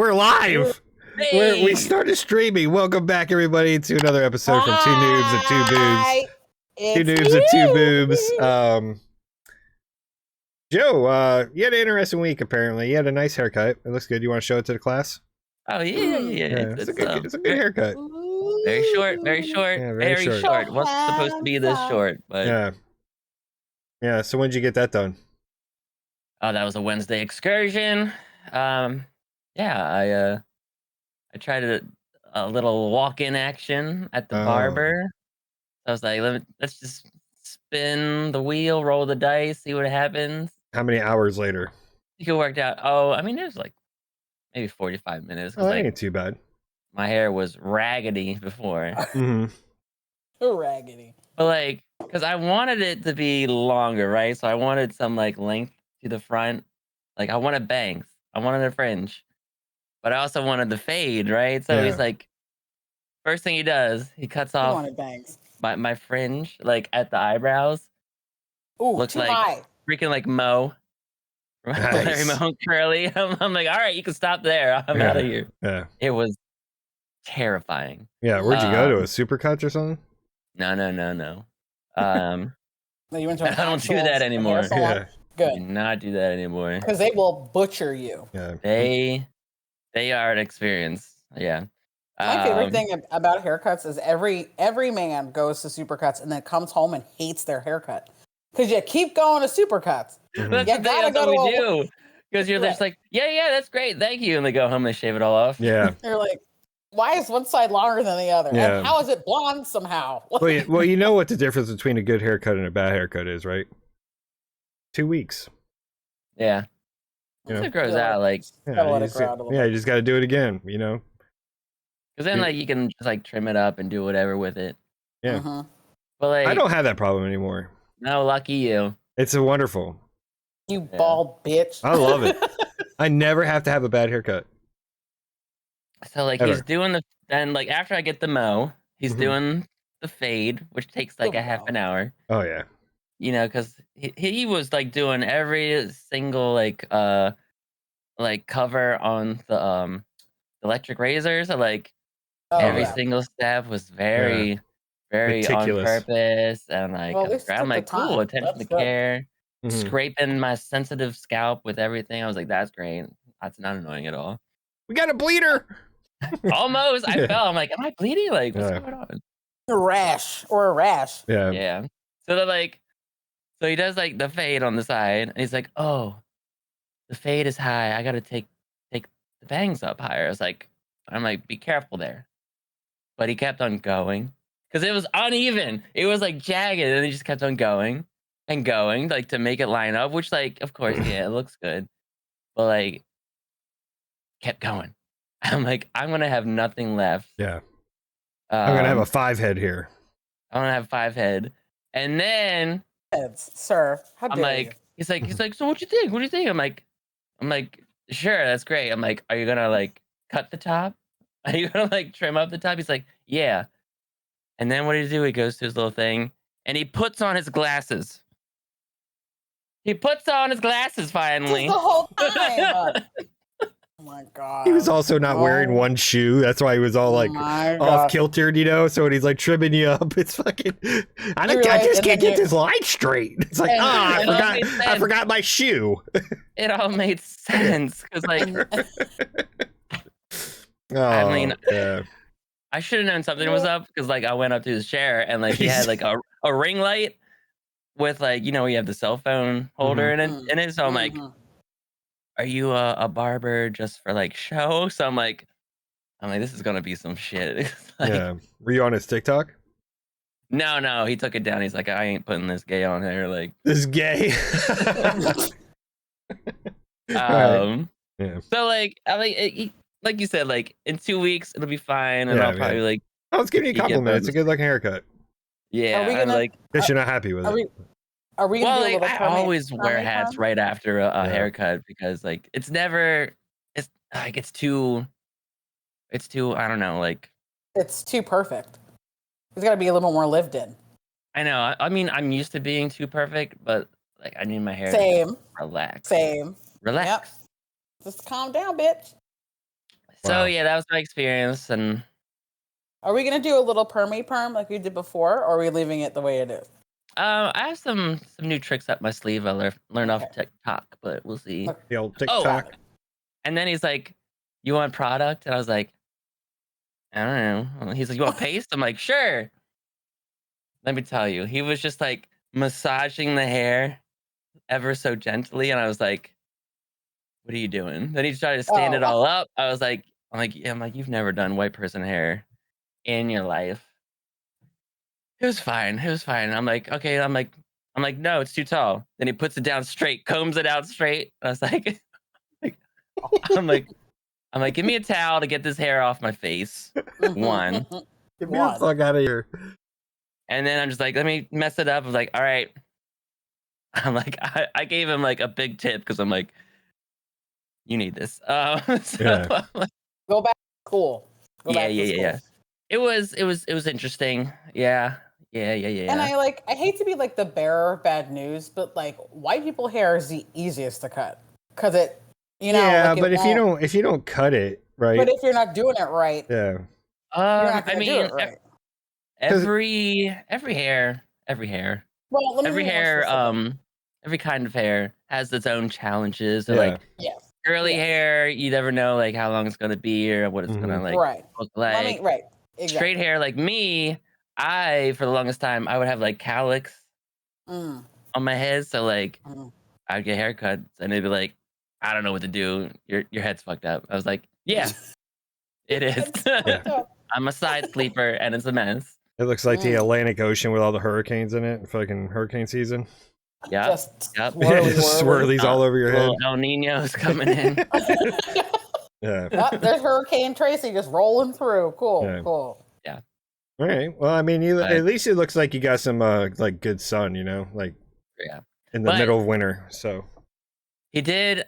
We're live. Hey. We started streaming. Welcome back, everybody, to another episode from Two Noobs and Two Boobs. It's Two Noobs and Two Boobs. Joe, you had an interesting week. Apparently, you had a nice haircut. It looks good. You want to show it to the class? Oh yeah. It's a good haircut. Very short. Yeah, very short. Wasn't supposed to be this short, but yeah. So when did you get that done? oh, that was a Wednesday excursion. I tried a little walk-in action at the barber. I was like, let's just spin the wheel, roll the dice, see what happens. How many hours later? I think it worked out. Oh, I mean, it was like maybe 45 minutes. Oh, that ain't too bad. My hair was raggedy before. Raggedy. But like, because I wanted it to be longer, right? So I wanted some like length to the front. Like I wanted bangs. I wanted a fringe. But I also wanted the fade, right? So he's like, first thing he does, he cuts off my fringe, like at the eyebrows. Ooh, looks too like high. Freaking like Mo. Larry Moe Curly. I'm like, all right, you can stop there. I'm out of here. Yeah. It was terrifying. Yeah, where'd you go to? A supercuts or something? No. No, you went to I don't do that anymore. Yeah. Good. Do not do that anymore. Because they will butcher you. Yeah. They are an experience. Yeah. My favorite thing about haircuts is every man goes to Supercuts and then comes home and hates their haircut. Because you keep going to Supercuts. That's what we do. Because you're just like, yeah, that's great, thank you. And they go home, they shave it all off. Yeah. They're like, why is one side longer than the other? Yeah. And how is it blonde somehow? Well, you know what the difference between a good haircut and a bad haircut is, right? 2 weeks. Yeah. Once it grows out, like, you just got to do it again, you know? Because then, like, you can just, like, trim it up and do whatever with it. Yeah. But, like, I don't have that problem anymore. No, lucky you. It's a wonderful. You bald bitch. I love it. I never have to have a bad haircut. So, like, he's doing then, like, after I get the mow, he's doing the fade, which takes, like, a half an hour. Oh, yeah. You know, because he was, like, doing every single, like cover on the electric razor. So, like, every single step was very meticulous. on purpose. And, like, I'm like, cool, attention to care. Scraping my sensitive scalp with everything. I was like, that's great. That's not annoying at all. We got a bleeder. Almost. I fell. I'm like, am I bleeding? Like, what's going on? A rash. Yeah. Yeah. So they're like, so he does like the fade on the side, and he's like, oh, the fade is high. I gotta take the bangs up higher. I'm like, be careful there. But he kept on going. Because it was uneven. It was like jagged, and he just kept on going and going, like to make it line up, which, like, of course, yeah, it looks good. But like kept going. I'm like, I'm gonna have nothing left. Yeah. I'm gonna have a 5 head here. I'm gonna have 5 head. And then sir, how dare I'm like, you? he's like, so what you think? What do you think? I'm like, sure, that's great. I'm like, are you gonna like cut the top? Are you gonna like trim up the top? He's like, yeah. And then what does he do? He goes to his little thing and he puts on his glasses. Finally. The whole time. Oh my god. He was also not wearing one shoe. That's why he was all like off kiltered, you know. So when he's like trimming you up, it's fucking. I just can't get this line straight. It's like, I forgot my shoe. It all made sense because, like, I mean, I should have known something was up because, like, I went up to his chair and like he had like a ring light with, like, you know, you have the cell phone holder in it. So I'm like, are you a barber just for like show? So I'm like, this is gonna be some shit. Like, yeah. Were you on his TikTok? No, he took it down. He's like, I ain't putting this gay on here. Like, this is gay. Yeah. So like, like you said, like in 2 weeks it'll be fine, and I'll probably like. I was giving you a compliment. It's a good looking haircut. Yeah, like, guess you're not happy with it. Are we well, like, I always wear hats right after a haircut because, like, it's too I don't know, like, it's too perfect. It's got to be a little more lived in. I know. I mean, I'm used to being too perfect, but like, I need my hair to relax. Same. Relax. Yep. Just calm down, bitch. So Wow. yeah, that was my experience. And Are we gonna do a little perm like we did before, or are we leaving it the way it is? I have some new tricks up my sleeve. I learned off TikTok, but we'll see. Okay. The old Oh, TikTok. and then he's like, "You want product?" And I was like, "I don't know." He's like, "You want paste?" I'm like, "Sure." Let me tell you, he was just like massaging the hair ever so gently, and I was like, "What are you doing?" Then he tried to stand it all up. I'm like, you've never done white person hair in your life. It was fine. It was fine. I'm like, okay. I'm like, no, it's too tall. Then he puts it down straight, combs it out straight. I was like, I'm like, give me a towel to get this hair off my face. One. Get me the fuck out of here. And then I'm just like, let me mess it up. I was like, all right. I'm like, I gave him like a big tip because I'm like, you need this. So Yeah. Go back to school. Go back to school. Yeah. It was interesting. Yeah. And I hate to be like the bearer of bad news, but like white people hair is the easiest to cut because it, Yeah, but if you don't cut it right. But if you're not doing it right, yeah. I mean, do it right. every hair. Well, let me every hair, every kind of hair has its own challenges. So like, curly hair, you never know like how long it's gonna be or what it's gonna like look like. Exactly. Straight hair, like me, for the longest time, I would have like calyx on my head. So like, I'd get haircuts and they'd be like, I don't know what to do. Your head's fucked up. I was like, yeah, it is. I'm a side sleeper and it's a mess. It looks like the Atlantic Ocean with all the hurricanes in it. Fucking hurricane season. Yeah. Just swirlies all over your head. El Nino's coming in. Yeah. There's Hurricane Tracy just rolling through. Cool. Yeah. All right. Well, I mean, at least it looks like you got some like good sun, like in the middle of winter. So he did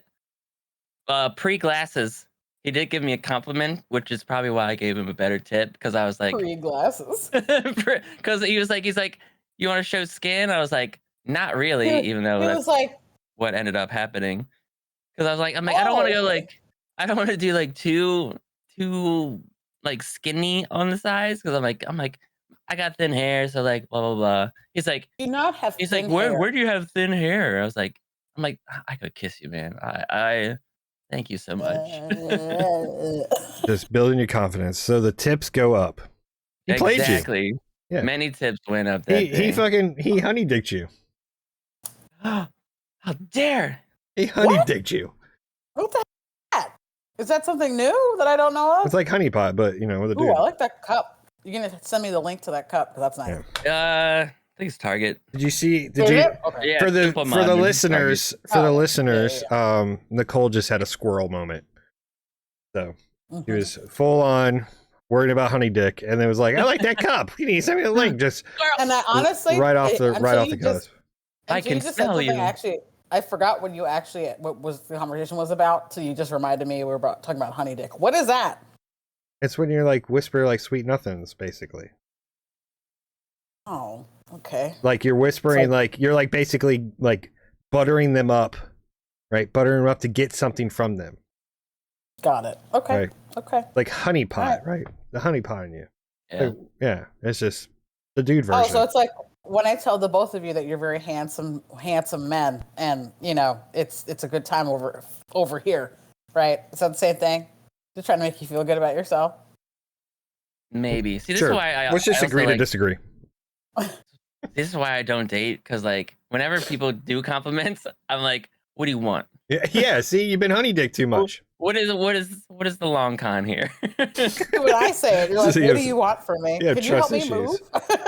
pre-glasses. He did give me a compliment, which is probably why I gave him a better tip because I was like pre-glasses. Because he's like, you want to show skin? I was like, not really, even though that's what ended up happening. Because I was like, I don't want to go like, I don't want to do like too like skinny on the sides because I'm like, I got thin hair, so like blah blah blah. He's like, do not have. He's like, where do you have thin hair? I was like, I could kiss you, man. I thank you so much. Just building your confidence, so the tips go up. He played you. Yeah. Many tips went up. That he honey dicked you. How dare he honey dicked you? What the heck? Is that something new that I don't know of? It's like honey pot, but with a dude. I like that cup. You're gonna send me the link to that cup because that's nice. Yeah. I think it's Target. Did you see? Okay. Yeah, for the listeners, Nicole just had a squirrel moment. So he was full on worried about honey dick, and then was like, "I like that cup. Can you send me the link?" Just and I honestly right off the cusp. I can smell you. Actually, I forgot what the conversation was about. So you just reminded me we were talking about honey dick. What is that? It's when you're like whisper like sweet nothings, basically. Oh, okay. Like you're whispering, like you're like basically like buttering them up, right? Buttering them up to get something from them. Got it. Okay. Right. Okay. Like honey pot, right? The honey pot in you. Yeah. It's just the dude version. Oh, so it's like when I tell the both of you that you're very handsome men, and it's a good time over here, right? Is that the same thing? Just trying to make you feel good about yourself. Maybe. See, this is why let's just agree to disagree. This is why I don't date, because like whenever people do compliments, I'm like, what do you want? Yeah. See, you've been honey dick too much. What is the long con here? When I say it, you're like, what do you want from me? Can you help me move?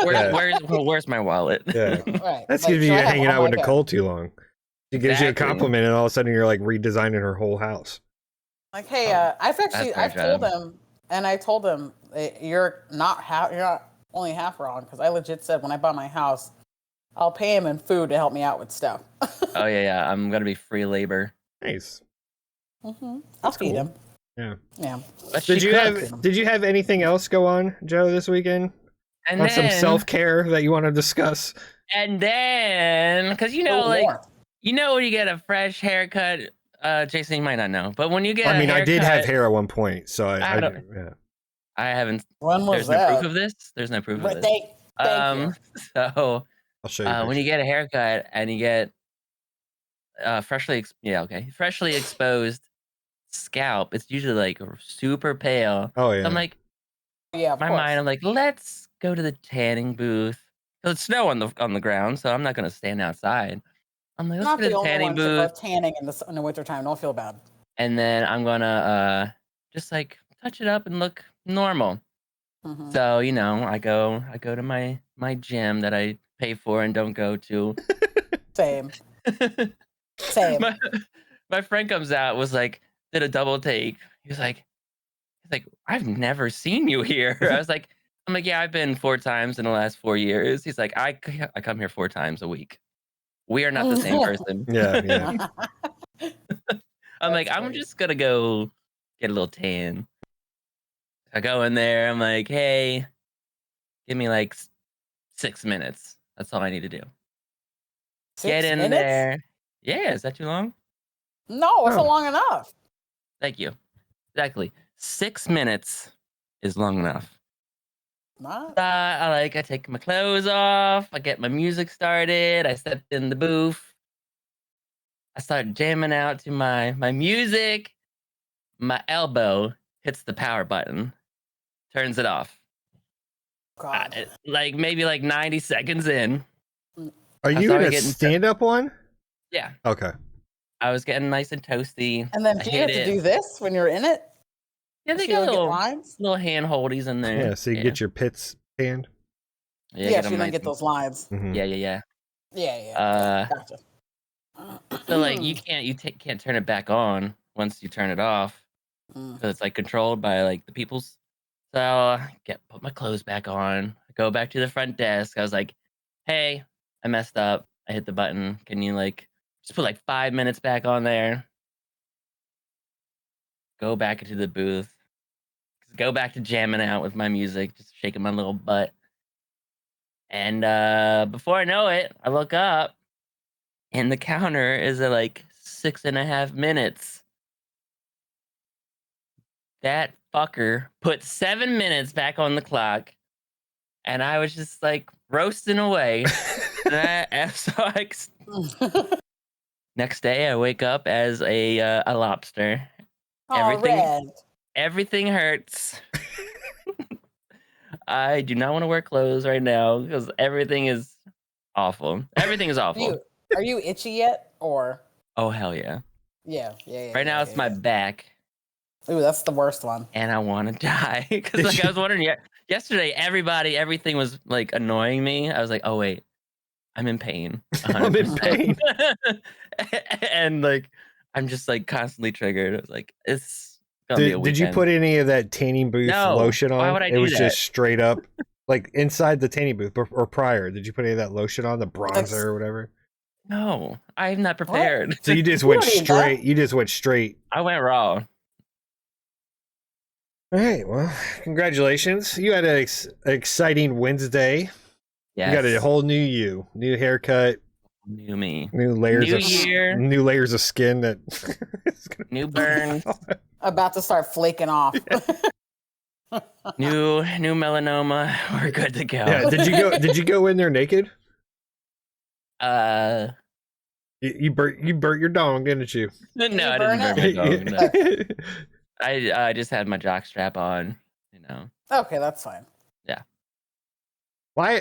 Where's my wallet? Yeah. Right. That's because you're hanging out with Nicole too long. She gives you a compliment, and all of a sudden you're like redesigning her whole house. Like, hey, I've told him you're not only half wrong, because I legit said when I buy my house, I'll pay him in food to help me out with stuff. Oh yeah, I'm gonna be free labor. Nice. I'll feed him. Yeah. Did you have anything else go on, Joe, this weekend? And then, some self-care that you want to discuss? And then, because when you get a fresh haircut, Jason, you might not know, but when you get I mean, a I did have haircut- hair at one point, so I I haven't. When was There's no that? proof of this. There's no proof of this. Thank you. So I'll show you. when you get a haircut and you get freshly exposed scalp, it's usually like super pale. Oh yeah. So I'm like, Yeah, of my course. mind, I'm like, let's go to the tanning booth. So it's snow on the ground, so I'm not gonna stand outside. I'm like, let's Not go to the the only tanning one to go booth, tanning in the wintertime. Don't feel bad. and then I'm gonna just like touch it up and look normal. Mhm. So I go to my gym that I pay for and don't go to. Same. Same. my friend comes out, did a double take. He's like, I've never seen you here. I'm like, yeah, I've been 4 times in the last 4 years. He's like, I come here 4 times a week. We are not the same person. Yeah. I'm like, I'm just gonna go get a little tan. I go in there. I'm like, hey, give me like 6 minutes. That's all I need to do. 6 Get in minutes? there. Yeah, is that too long? No, it's Oh. not long enough. Thank you. Exactly. 6 minutes is long enough. Not. I take my clothes off. I get my music started. I stepped in the booth. I start jamming out to my music. My elbow hits the power button, turns it off. God. Maybe 90 seconds in. Are you in a stand-up one? Yeah. Okay. I was getting nice and toasty. And then do you have to do this when you're in it? Yeah, they got little hand holdies in there. Yeah, so you get your pits tanned. Yeah, so you don't get those lines. Mm-hmm. Yeah. Gotcha. So you can't turn it back on once you turn it off. So it's controlled by the people's. So I put my clothes back on. I go back to the front desk. I was like, hey, I messed up. I hit the button. Can you just put 5 minutes back on there? Go back into the booth. Go back to jamming out with my music, just shaking my little butt. And before I know it, I look up and the counter is at 6.5 minutes. That fucker put 7 minutes back on the clock, and I was just roasting away. Next day, I wake up as a lobster. Everything hurts. I do not want to wear clothes right now because everything is awful. Everything is awful. Are you itchy yet, or? Oh hell yeah. Yeah. Right now, it's my back. Ooh, that's the worst one. And I want to die because I was wondering yesterday. Everything was annoying me. I was like, oh wait, I'm in pain. 100%. I'm in pain. And I'm just constantly triggered. I was like, it's gonna be a weekend. Did you put any of that tanning booth lotion on? Why would I do It was that? just straight up inside the tanning booth or prior. Did you put any of that lotion on, the bronzer or whatever? No, I'm not prepared. What? So you just went straight. You just went straight. I went raw. All right. Well, congratulations. You had an exciting Wednesday. Yes. You got a whole new haircut, new me, new layers of skin that new burns, about to start flaking off. new melanoma. We're good to go. Yeah. Did you go in there naked? You burnt your dong, didn't you? No, I didn't burn my dong. No. I just had my jock strap on. Okay, that's fine. Yeah. Why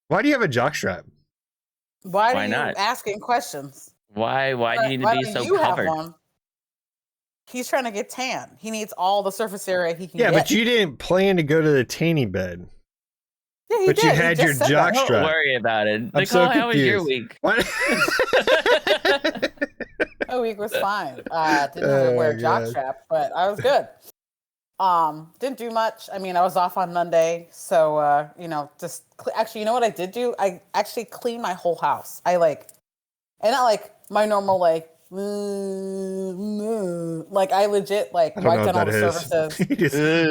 do you have a jock strap? Why are you asking questions? Why do you need to be so covered? He's trying to get tan. He needs all the surface area he can get. Yeah, but you didn't plan to go to the tanning bed. Yeah, he but did. You had your jock strap. Don't worry about it. I'm Nicole, so confused. How was your week? My week was fine. Didn't wear a jock strap, but I was good. Didn't do much. I mean, I was off on Monday, so actually, you know what I did do? I actually cleaned my whole house. And not my normal like I legit like wiped down all the surfaces.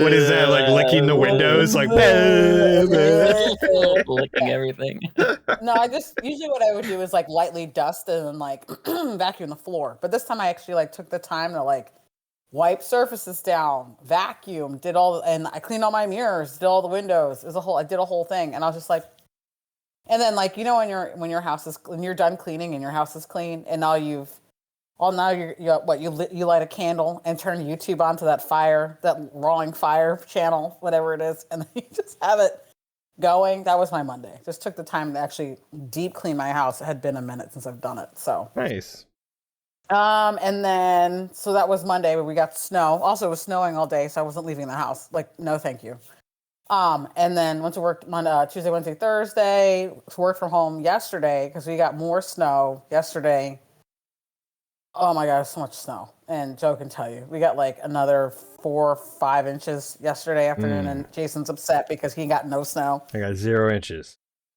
What is that, like licking the windows, like licking everything? No, I just usually what I would do is like lightly dust and then like vacuum the floor. But this time I actually like took the time to like wipe surfaces down, vacuum, and I cleaned all my mirrors, did all the windows. I did a whole thing, and I was just like, and then like when you're done cleaning and your house is clean, and now you light a candle and turn YouTube onto that roaring fire channel, whatever it is, and then you just have it going. That was my Monday. Just took the time to actually deep clean my house. It had been a minute since I've done it, so nice. And then so that was Monday, but we got snow. Also, it was snowing all day, so I wasn't leaving the house. Like, no, thank you. And then went to work Tuesday, Wednesday, Thursday. Worked from home yesterday because we got more snow yesterday. Oh my God, so much snow. And Joe can tell you, we got like another 4 or 5 inches yesterday afternoon, and Jason's upset because he got no snow. I got 0 inches.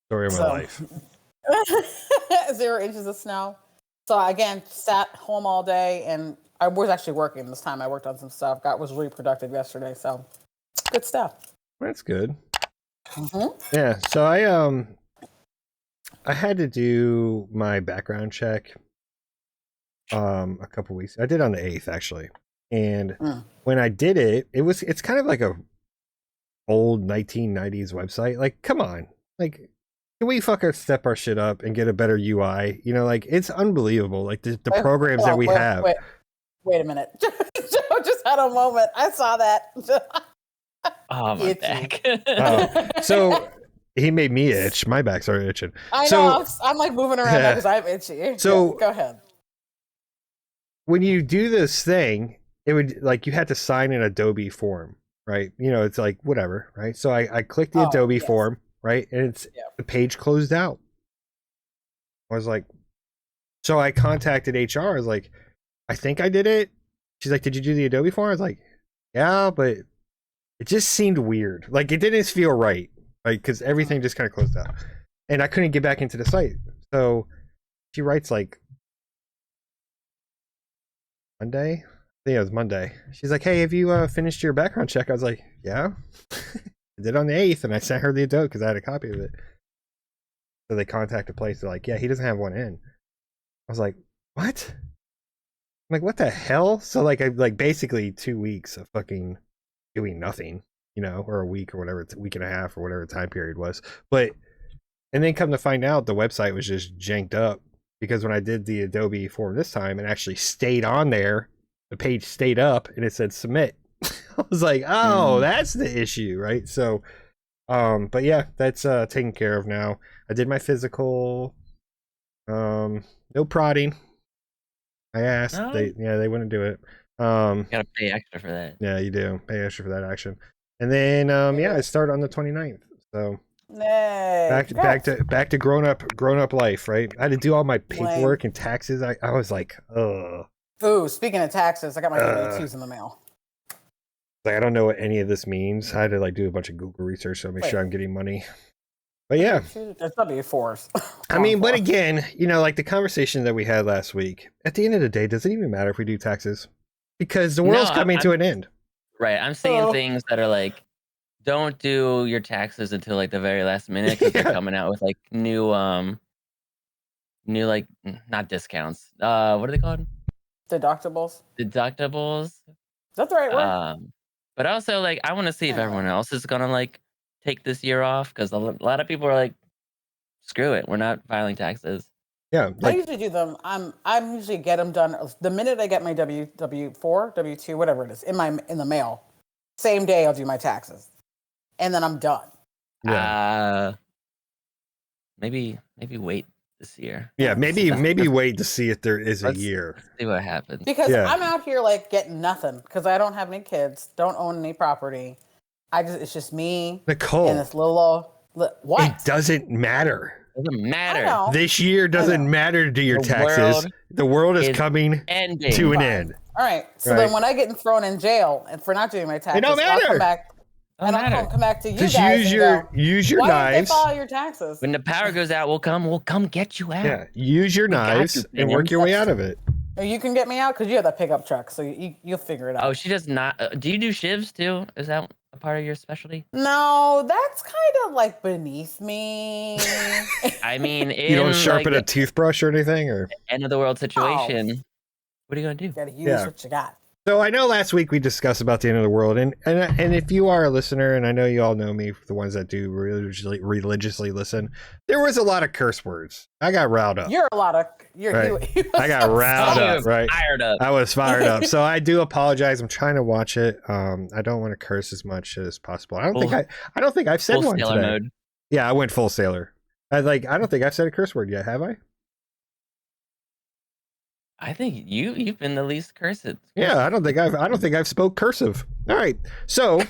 Story of my life. 0 inches of snow. So again, sat home all day, and I was actually working this time. I worked on some stuff. Was really productive yesterday. So good stuff. That's good. Mm-hmm. Yeah. So I had to do my background check a couple weeks. I did on the 8th actually, and when I did it, it's kind of like a old 1990s website. Like, come on, like. Can we step our shit up and get a better UI? You know, like it's unbelievable. Like the programs that we have. Wait a minute. Joe just had a moment. I saw that. Oh, my back. So he made me itch. My back started itching. I know. I'm like moving around because I'm itchy. So go ahead. When you do this thing, it would like you had to sign an Adobe form, right? You know, it's like whatever, right? So I clicked the Adobe form. Right. And the page closed out. I was like, so I contacted HR. I was like, I think I did it. She's like, did you do the Adobe form? I was like, yeah, but it just seemed weird. Like it didn't feel right. Like, cause everything just kind of closed out and I couldn't get back into the site. So she writes like Monday. I think it was Monday. She's like, hey, have you finished your background check? I was like, yeah. I did on the 8th, and I sent her the Adobe because I had a copy of it. So they contact a place. They're like, yeah, he doesn't have one in. I was like, what? I'm like, what the hell? So like, I like basically 2 weeks of fucking doing nothing, you know, or a week or whatever, it's a week and a half or whatever the time period was. But and then come to find out, the website was just janked up because when I did the Adobe form this time, it actually stayed on there. The page stayed up, and it said submit. I was like, oh, that's the issue, right? So, but yeah, that's taken care of now. I did my physical. No prodding. I asked. No. They wouldn't do it. You gotta pay extra for that. Yeah, you do pay extra for that action. And then I start on the 29th. So back to grown up life, right? I had to do all my paperwork and taxes. I was like, ugh. Ooh, speaking of taxes, I got my W-2s in the mail. Like, I don't know what any of this means. I had to like do a bunch of Google research to make sure I'm getting money. But yeah, that's W-4s. I mean, but again, you know, like the conversation that we had last week. At the end of the day, does it even matter if we do taxes? Because the world's coming to an end. Right. I'm saying things that are like, don't do your taxes until like the very last minute because they're coming out with like new like not discounts. What are they called? Deductibles. Is that the right word? But also, like, I want to see if everyone else is gonna like take this year off because a lot of people are like, "Screw it, we're not filing taxes." Yeah, I usually do them. I'm usually get them done the minute I get my W-4, W-2, whatever it is in the mail. Same day I'll do my taxes, and then I'm done. Yeah. Maybe wait this year. Yeah, maybe wait to see if there is a year. See what happens. Because I'm out here like getting nothing because I don't have any kids, don't own any property. It's just me, Nicole, and this little what? It doesn't matter. Doesn't matter. This year doesn't matter to your taxes. The world is coming to an end. All right. So then when I get thrown in jail and for not doing my taxes, it don't matter. I'll come back. And I'll come back to you guys. Use your why knives. Why don't they file your taxes? When the power goes out, we'll come get you out. Yeah, use your knives and work your way out of it. You can get me out because you have that pickup truck, so you'll figure it out. Oh, she does not. Do you do shivs too? Is that a part of your specialty? No, that's kind of like beneath me. I mean, you don't sharpen like, a toothbrush or anything, or end of the world situation. What are you gonna do? You gotta use what you got. So I know last week we discussed about the end of the world, and if you are a listener, and I know you all know me, the ones that do religiously listen, there was a lot of curse words. I got riled up. I got riled up, right? Fired up. I was fired up. So I do apologize. I'm trying to watch it. I don't want to curse as much as possible. I don't think I've said one today. Mode. Yeah, I went full sailor. I don't think I've said a curse word yet, have I? I think you've been the least cursed. Yeah, I don't think I've spoke cursive. All right, so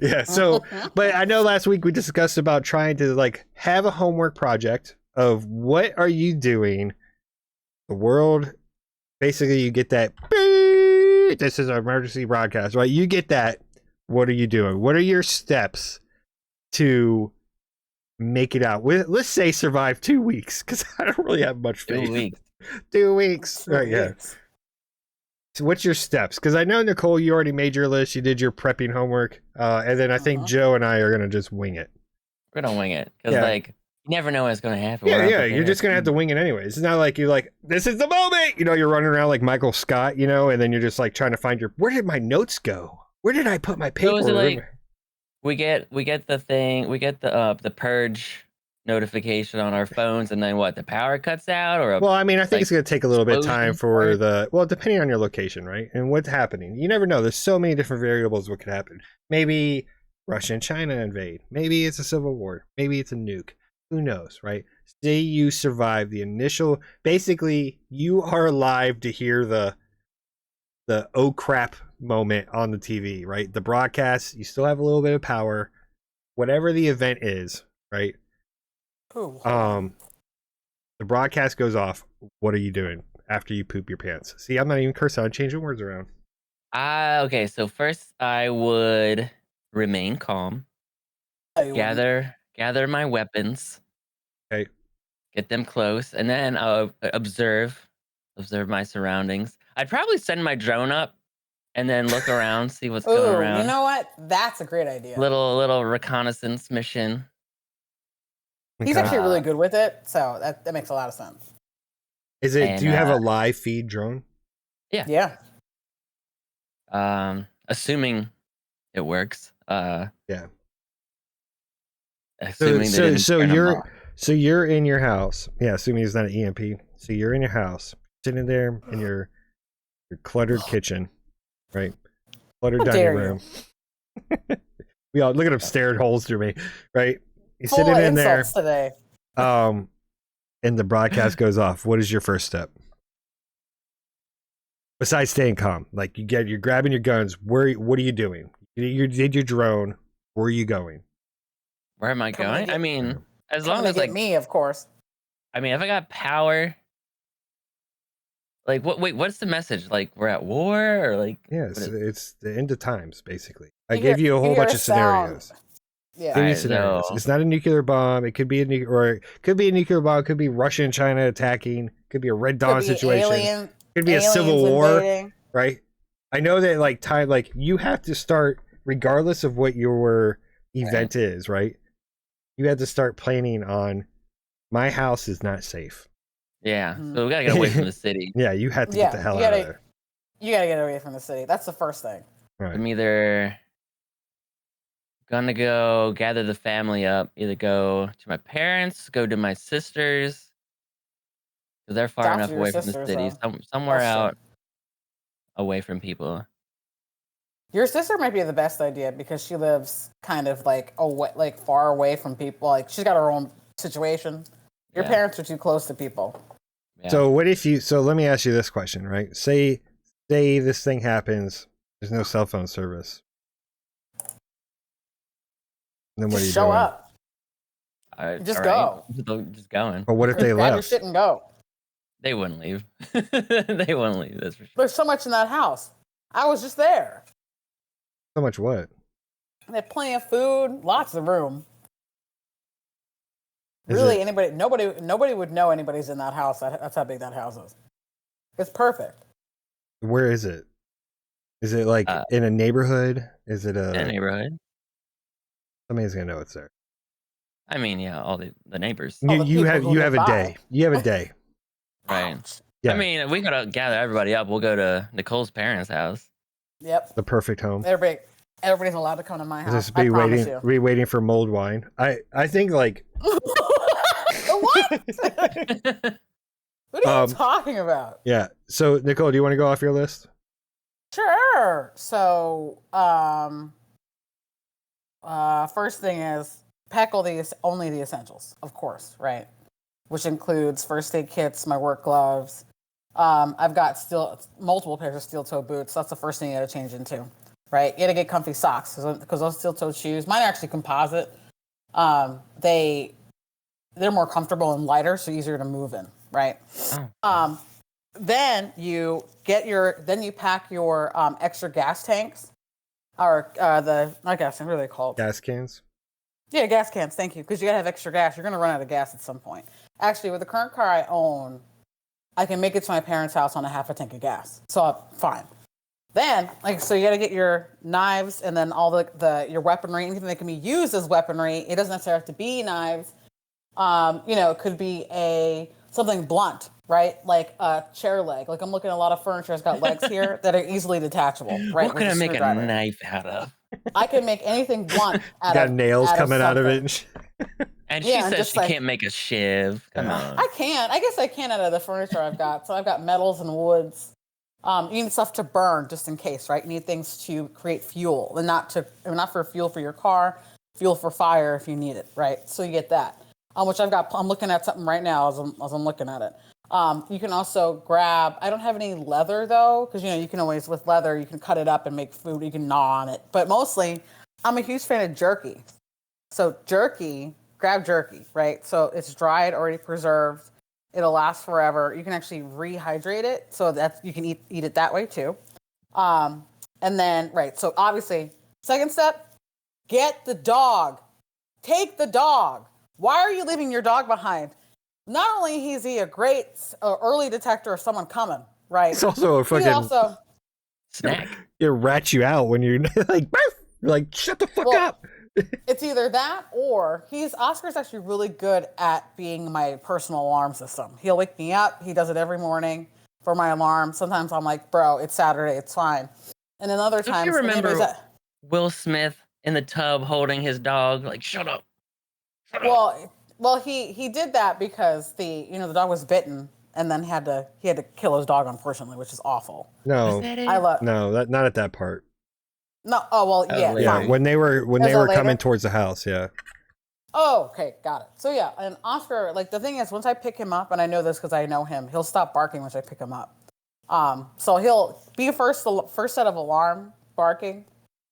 yeah, so but I know last week we discussed about trying to like have a homework project of what are you doing. The world, basically, you get that. This is an emergency broadcast, right? You get that. What are you doing? What are your steps to make it out? Let's say survive 2 weeks, because I don't really have much faith. 2 weeks. 2 weeks. Right, yeah. So what's your steps? Because I know, Nicole, you already made your list. You did your prepping homework. And then I think Joe and I are going to just wing it. We're going to wing it. Because, you never know what's going to happen. Yeah. You're just going to have to wing it anyways. It's not like you're like, this is the moment. You're running around like Michael Scott, and then you're just like trying to find where did my notes go? Where did I put my paper? So like, we get the thing, we get the purge notification on our phones, and then what? The power cuts out, or well, I mean, I think it's going to take a little bit of time for depending on your location, right, and what's happening. You never know. There's so many different variables what could happen. Maybe Russia and China invade. Maybe it's a civil war. Maybe it's a nuke. Who knows, right? Say you survive the initial. Basically, you are alive to hear the oh crap moment on the TV, right? The broadcast, you still have a little bit of power, whatever the event is, right? Ooh. The broadcast goes off. What are you doing after you poop your pants? See, I'm not even cursing. I'm changing words around. Okay, so first I would remain calm, gather my weapons, okay, get them close, and then observe my surroundings. I'd probably send my drone up and then look around, see what's going around. You know what? That's a great idea. Little reconnaissance mission. He's actually really good with it, so that makes a lot of sense. Is it? Do you have a live feed drone? Yeah. Assuming it works. Yeah. Assuming so you're in your house. Yeah, assuming it's not an EMP. So you're in your house, sitting there in your cluttered kitchen, right? Cluttered dining room. We all look at him staring holes through me, right? You're sitting in there. Today. And the broadcast goes off. What is your first step? Besides staying calm, like you're grabbing your guns. What are you doing? You did your drone. Where are you going? Where am I going? I mean, as long as me, of course. I mean, if I got power, like what's the message? Like we're at war, or like? Yeah, it's the end of times, basically. I gave you a whole bunch of scenarios. Yeah, give you scenarios. It's not a nuclear bomb. It could be a nuclear bomb. It could be Russia and China attacking. It could be a Red Dawn situation. It could be a civil war, right? I know that you have to start, regardless of what your event is, right? You have to start planning on, my house is not safe. Yeah, so we gotta get away from the city. Yeah, you have to get the hell out of there. You gotta get away from the city. That's the first thing. Right. I'm either gonna go gather the family up, either go to my parents, go to my sisters, because they're far enough away from the city, somewhere out away from people. Your sister might be the best idea because she lives kind of far away from people. Like she's got her own situation. Your parents are too close to people. Yeah. So what if you? So let me ask you this question, right? Say this thing happens. There's no cell phone service. Then what do you do? Show up. Just go. Just going. But what if they left? Grab your shit and go. They wouldn't leave. They wouldn't leave. That's for sure. There's so much in that house. I was just there. So much what? They have plenty of food, lots of room. Really, nobody would know anybody's in that house. That's how big that house is. It's perfect. Where is it? Is it like in a neighborhood? Is it in a neighborhood? Somebody's gonna know it's there. I mean, yeah, all the neighbors. You have a day. You have a day. Right. Yeah. I mean, we gotta gather everybody up. We'll go to Nicole's parents' house. Yep. The perfect home. Everybody's allowed to come to my house. Just be waiting for mulled wine. I think like what? What are you talking about? Yeah. So Nicole, do you want to go off your list? Sure. So first thing is pack only the essentials, of course, right? Which includes first aid kits, my work gloves. I've got multiple pairs of steel-toe boots. That's the first thing you got to change into, right? You got to get comfy socks because those steel-toe shoes, mine are actually composite. They're more comfortable and lighter, so easier to move in, right? Oh. Then you pack your extra gas tanks, or not gas tanks, what are they called? Gas cans. Yeah, gas cans. Thank you, because you gotta have extra gas. You're gonna run out of gas at some point. Actually, with the current car I own, I can make it to my parents' house on a half a tank of gas, so fine. Then, so you got to get your knives and then all your weaponry, anything that can be used as weaponry. It doesn't necessarily have to be knives. It could be something blunt, right? Like a chair leg. Like I'm looking at a lot of furniture that's got legs here that are easily detachable, right? What can I make a knife out of? I can make anything blunt got nails coming out of it. And she says she can't make a shiv. Come on. I can. I guess I can out of the furniture I've got. So I've got metals and woods. You need stuff to burn just in case, right? You need things to create fuel, and not for fuel for your car, fuel for fire if you need it, right? So you get that. Which I've got. I'm looking at something right now as I'm looking at it. You can also grab. I don't have any leather though, because you can always with leather you can cut it up and make food. You can gnaw on it, but mostly I'm a huge fan of jerky. So grab jerky, right? So it's dried, already preserved. It'll last forever. You can actually rehydrate it, so that you can eat it that way too. And then right. So obviously, second step, get the dog. Take the dog. Why are you leaving your dog behind? Not only is he a great early detector of someone coming, right? It's also a fucking snack. It rats you out when you're like shut the fuck up. It's either that or Oscar's actually really good at being my personal alarm system. He'll wake me up. He does it every morning for my alarm. Sometimes I'm like, bro, it's Saturday, it's fine. And then other times, you remember Will Smith in the tub holding his dog, like, shut up. Well, he did that because the dog was bitten, and then he had to kill his dog, unfortunately, which is awful. No, not at that part. No, yeah. When they were coming towards the house, yeah. Oh, okay, got it. So yeah, and Oscar, the thing is, once I pick him up, and I know this because I know him, he'll stop barking once I pick him up. So he'll be first set of alarm barking,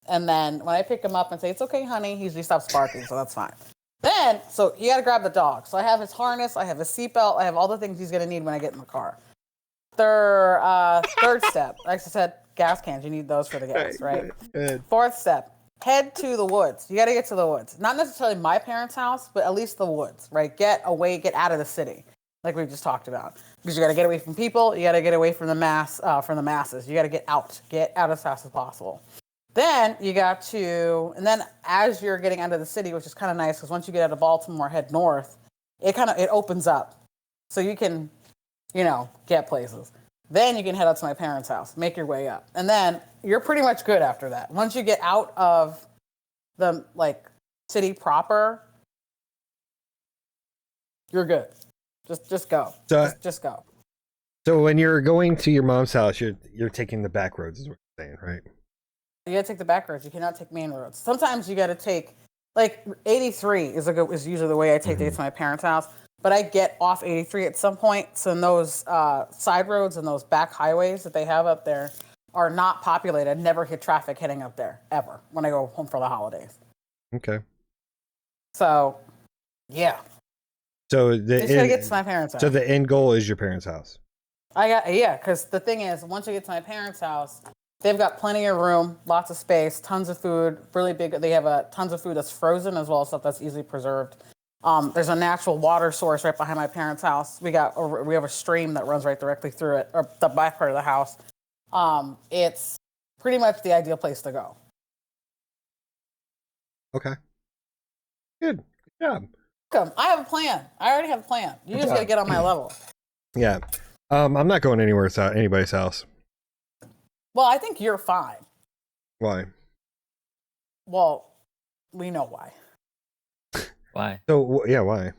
and then when I pick him up and say it's okay, honey, he usually stops barking, so that's fine. Then, so you got to grab the dog. So I have his harness, I have his seatbelt, I have all the things he's going to need when I get in the car. Third step, like I said, gas cans. You need those for the gas, right? Good. Fourth step, head to the woods. You got to get to the woods. Not necessarily my parents' house, but at least the woods, right? Get out of the city, like we just talked about. Because you got to get away from people. You got to get away from the masses. You got to get out as fast as possible. Then you got to, and then as you're getting out of the city, which is kind of nice, because once you get out of Baltimore, head north, it opens up, so you can, get places. Then you can head out to my parents' house, make your way up, and then you're pretty much good after that. Once you get out of the city proper, you're good. Just go. Just go. So when you're going to your mom's house, you're taking the back roads, is what you're saying, right? You gotta take the back roads. You cannot take main roads. Sometimes you gotta take 83 is usually the way I take to get to my parents' house. But I get off 83 at some point. So those side roads and those back highways that they have up there are not populated. Never hit traffic heading up there ever when I go home for the holidays. Okay. So, yeah. So just gotta get to my parents' house. So the end goal is your parents' house. Because the thing is, once you get to my parents' house, they've got plenty of room, lots of space, tons of food, really big. They have tons of food that's frozen as well as stuff that's easily preserved. There's a natural water source right behind my parents' house. We have a stream that runs right directly through it, or the back part of the house. It's pretty much the ideal place to go. Okay. Good job. Welcome. I have a plan. I already have a plan. You just gotta get on my level. Yeah. I'm not going anywhere without anybody's house. Well, I think you're fine. Why? Well, we know why. Why? So yeah, why?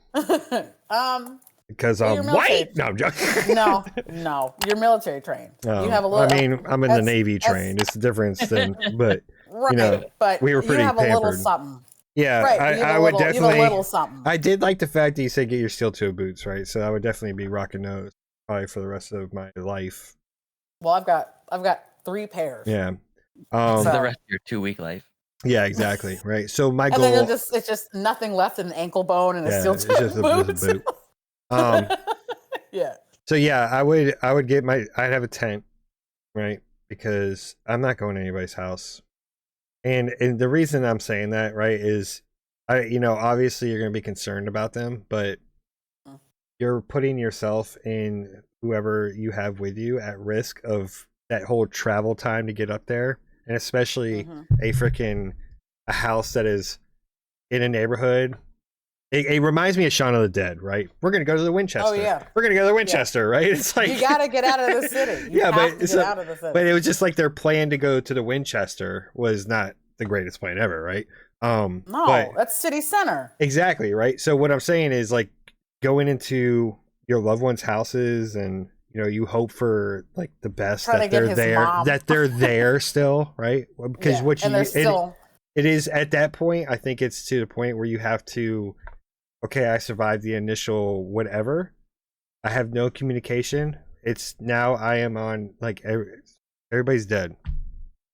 Because I'm white. No, I'm joking. no, you're military trained. Oh, you have a little. I mean, I'm in the Navy trained. It's a difference than, but right, you know, but we were pretty you have pampered. A little something. Yeah, right, I would definitely. You have a little something. I did like the fact that you said get your steel-toe boots, right? So I would definitely be rocking those probably for the rest of my life. Well, I've got 3 pairs. Yeah. For the rest of your 2-week life. Yeah, exactly. Right. So my goal. And then it's just nothing left in an ankle bone and a steel-toe boots. A boot. Yeah. So yeah, I would I'd have a tent, right? Because I'm not going to anybody's house. And the reason I'm saying that, right, is obviously you're going to be concerned about them, but you're putting yourself and whoever you have with you at risk of that whole travel time to get up there, and especially a house that is in a neighborhood. It reminds me of Shaun of the Dead, right? We're going to go to the Winchester. Oh, yeah. We're going to go to the Winchester, right? It's like... You got to get out of the city. You have to get out of the city. But it was just like their plan to go to the Winchester was not the greatest plan ever, right? That's city center. Exactly, right? So what I'm saying is like going into your loved ones' houses and, you hope for like the best that they're there, that they're there still, right? Because it is at that point, I think it's to the point where you have to... Okay, I survived the initial whatever. I have no communication. It's now I am on like everybody's dead,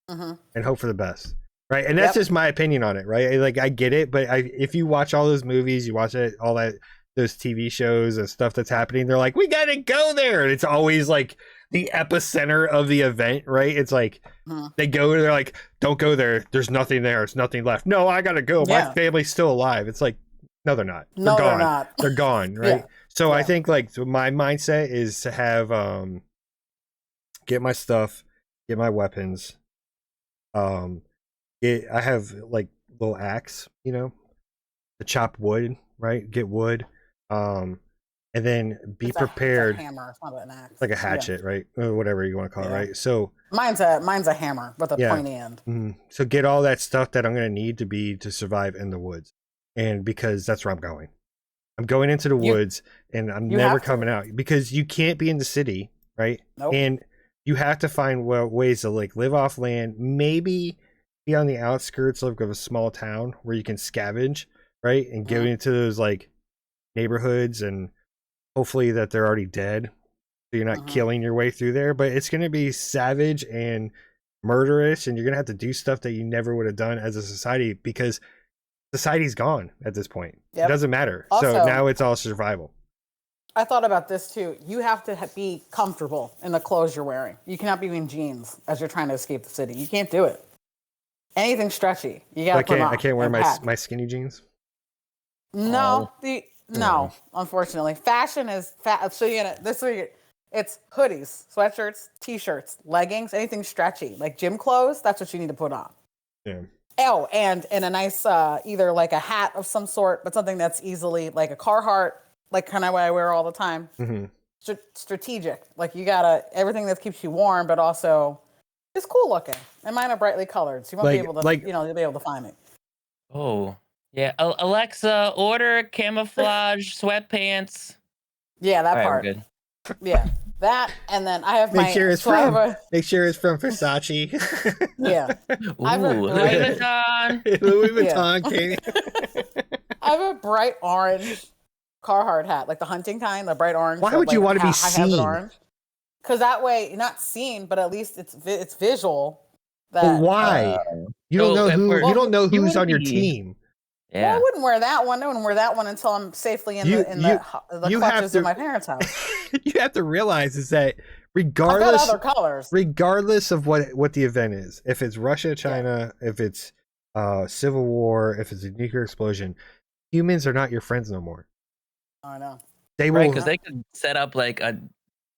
and hope for the best, right? And that's just my opinion on it, right? Like I get it, but if you watch all those movies, you watch it, all those TV shows and stuff that's happening, they're like, we gotta go there, and it's always like the epicenter of the event, right? It's like they go, they're like, don't go there. There's nothing there. It's nothing left. No, I gotta go. My family's still alive. It's like. No, they're not. They're gone. They're not. They're gone, right? Yeah. So I think like my mindset is to have get my stuff, get my weapons. I have like little axe, to chop wood, right? Get wood. And then be prepared. It's a hammer. It's not an axe. Like a hatchet, right? Or whatever you want to call it, right? So mine's a hammer with a pointy end. Mm-hmm. So get all that stuff that I'm gonna need to survive in the woods. And because that's where I'm going. I'm going into the woods and I'm never coming out because you can't be in the city, right? Nope. And you have to find ways to like live off land, maybe be on the outskirts of a small town where you can scavenge, right? And go into those like neighborhoods and hopefully that they're already dead. So you're not killing your way through there, but it's going to be savage and murderous and you're going to have to do stuff that you never would have done as a society because society's gone at this point. It doesn't matter. Also, so now it's all survival. I thought about this too. You have to be comfortable in the clothes you're wearing. You cannot be in jeans as you're trying to escape the city. You can't do it. Anything stretchy, you got to put on. I can't wear my skinny jeans. No, no. Unfortunately, fashion is So it's hoodies, sweatshirts, t-shirts, leggings, anything stretchy like gym clothes. That's what you need to put on. Yeah. Oh, and a nice either like a hat of some sort, but something that's easily like a Carhartt, like kind of what I wear all the time. Strategic, like you gotta everything that keeps you warm, but also it's cool looking. And mine are brightly colored, so you won't be able to, you'll be able to find me. Oh yeah, Alexa, order camouflage sweatpants. Yeah, that all part. Right, good. Yeah. That and then I have make sure it's from Versace. Yeah. Louis Vuitton. Louis Vuitton, Katie. I have a bright orange Carhartt hat, like the hunting kind, the bright orange. Why would you want to be seen? Because that way you're not seen, but at least it's visual. But why? You don't know who's on your team. Yeah. Well, I wouldn't wear that one. I wouldn't wear that one until I'm safely in the clutches of my parents' house. You have to realize is that regardless other colors. Regardless of what the event is, if it's Russia, China, if it's civil war, if it's a nuclear explosion, humans are not your friends no more. I know. They will, right, because they could set up like a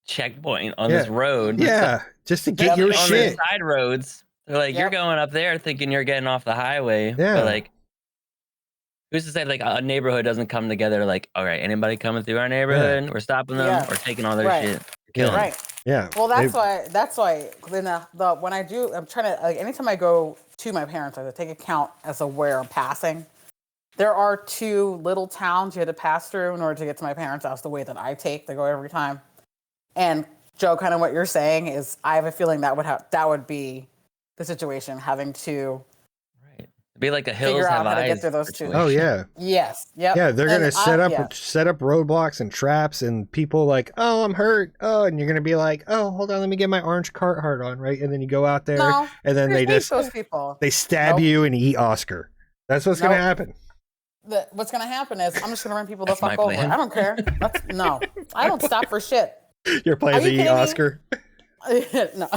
checkpoint on this road. Yeah, just to get your shit. On the side roads. They're like, you're going up there thinking you're getting off the highway. Yeah. But like, who's to say like a neighborhood doesn't come together like, all right, anybody coming through our neighborhood, we're stopping them, we're taking all their shit. Killing them. Yeah. Well, that's why when when I do, I'm trying to, like, anytime I go to my parents, I take account as of where I'm passing. There are 2 little towns you had to pass through in order to get to my parents' house, the way that I take to go every time. And Joe, kind of what you're saying is, I have a feeling that would be the situation, having to be like a hills figure out have how to eyes get through those 2. Oh yeah. Yes. Yep. Yeah, they're gonna set up roadblocks and traps, and people like, oh, I'm hurt. Oh, and you're gonna be like, oh, hold on, let me get my orange Carhartt on, right? And then you go out there, and then they just those people. They stab you and eat Oscar. That's what's gonna happen. What's gonna happen is I'm just gonna run people the fuck over. I don't care. No, I don't stop for shit. You're playing to eat Oscar. No,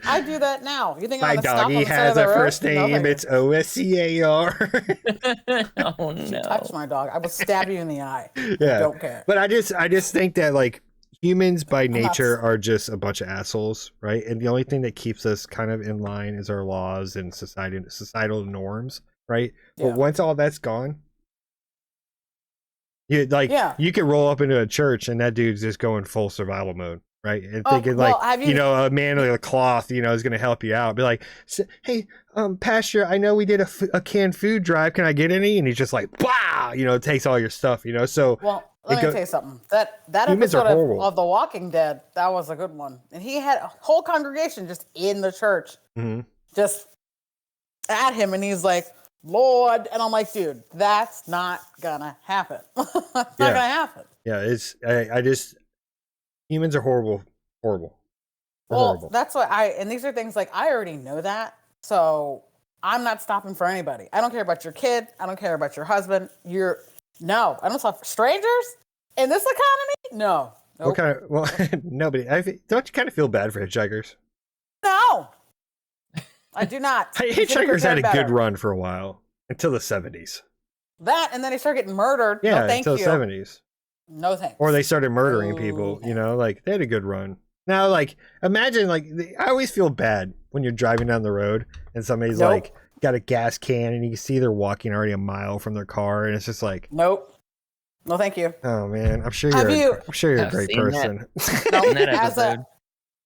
I do that now. You think my doggy has a first name? It's OSCAR. Oh no! Touch my dog, I will stab you in the eye. Yeah, I don't care. But I just think that like humans by nature are just a bunch of assholes, right? And the only thing that keeps us kind of in line is our laws and societal norms, right? But once all that's gone, you could roll up into a church and that dude's just going full survival mode. Right, and thinking a man with a cloth, is going to help you out. Be like, hey, Pastor, I know we did a canned food drive. Can I get any? And he's just like, wow, takes all your stuff. So well, let me tell you something. That episode of The Walking Dead, that was a good one, and he had a whole congregation just in the church, just at him, and he's like, Lord, and I'm like, dude, that's not gonna happen. That's not gonna happen. Yeah, I just. Humans are horrible. Horrible. That's why and these are things like I already know that, so I'm not stopping for anybody. I don't care about your kid. I don't care about your husband. I don't stop for strangers in this economy. No. Nope. What kind of? Well, nobody. Don't you kind of feel bad for hitchhikers? No, I do not. Hitchhikers had a good run for a while until the 70s. That and then they started getting murdered. Yeah, no, thank until you. the 70s. No thanks. Or they started murdering people, like they had a good run. Now, like, imagine, like, I always feel bad when you're driving down the road and somebody's like got a gas can and you can see they're walking already a mile from their car and it's just like, nope. No, thank you. Oh man, I'm sure you're a great person.